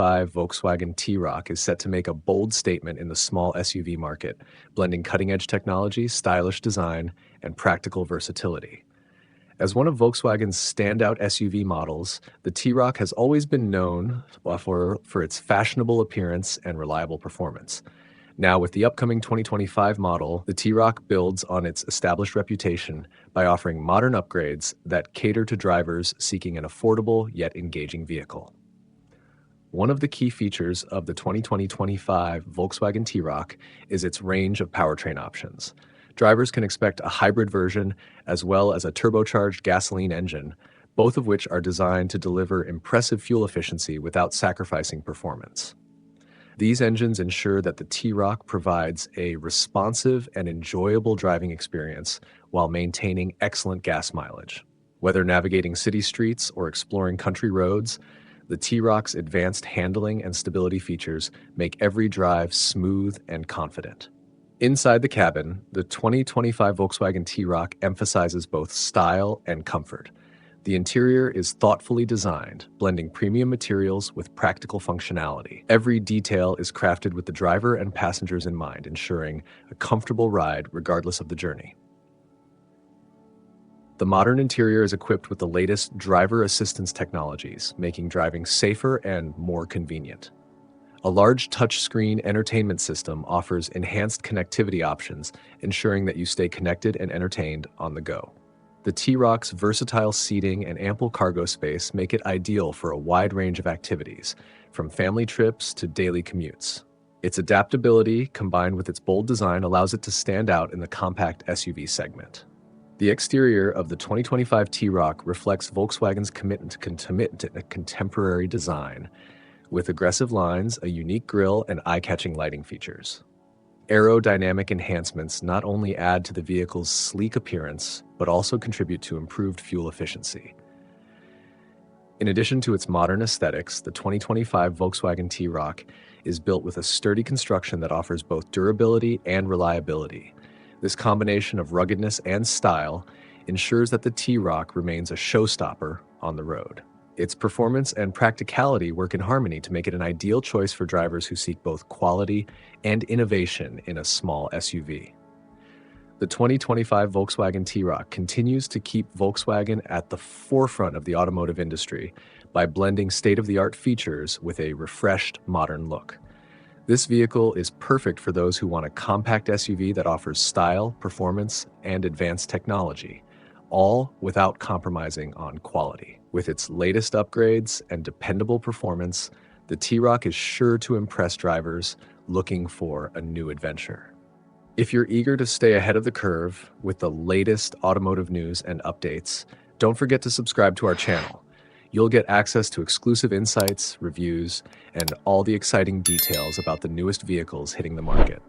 2025 Volkswagen T-Roc is set to make a bold statement in the small SUV market, blending cutting-edge technology, stylish design, and practical versatility. As one of Volkswagen's standout SUV models, the T-Roc has always been known for its fashionable appearance and reliable performance. Now, with the upcoming 2025 model, the T-Roc builds on its established reputation by offering modern upgrades that cater to drivers seeking an affordable yet engaging vehicle. One of the key features of the 2025 Volkswagen T-Roc is its range of powertrain options. Drivers can expect a hybrid version as well as a turbocharged gasoline engine, both of which are designed to deliver impressive fuel efficiency without sacrificing performance. These engines ensure that the T-Roc provides a responsive and enjoyable driving experience while maintaining excellent gas mileage. Whether navigating city streets or exploring country roads, the T-Roc's advanced handling and stability features make every drive smooth and confident. Inside the cabin, the 2025 Volkswagen T-Roc emphasizes both style and comfort. The interior is thoughtfully designed, blending premium materials with practical functionality. Every detail is crafted with the driver and passengers in mind, ensuring a comfortable ride regardless of the journey. The modern interior is equipped with the latest driver assistance technologies, making driving safer and more convenient. A large touchscreen entertainment system offers enhanced connectivity options, ensuring that you stay connected and entertained on the go. The T-Roc's versatile seating and ample cargo space make it ideal for a wide range of activities, from family trips to daily commutes. Its adaptability, combined with its bold design, allows it to stand out in the compact SUV segment. The exterior of the 2025 T-Roc reflects Volkswagen's commitment to contemporary design, with aggressive lines, a unique grille, and eye-catching lighting features. Aerodynamic enhancements not only add to the vehicle's sleek appearance, but also contribute to improved fuel efficiency. In addition to its modern aesthetics, the 2025 Volkswagen T-Roc is built with a sturdy construction that offers both durability and reliability. This combination of ruggedness and style ensures that the T-Roc remains a showstopper on the road. Its performance and practicality work in harmony to make it an ideal choice for drivers who seek both quality and innovation in a small SUV. The 2025 Volkswagen T-Roc continues to keep Volkswagen at the forefront of the automotive industry by blending state-of-the-art features with a refreshed, modern look. This vehicle is perfect for those who want a compact SUV that offers style, performance, and advanced technology, all without compromising on quality. With its latest upgrades and dependable performance, the T-Roc is sure to impress drivers looking for a new adventure. If you're eager to stay ahead of the curve with the latest automotive news and updates, don't forget to subscribe to our channel. You'll get access to exclusive insights, reviews, and all the exciting details about the newest vehicles hitting the market.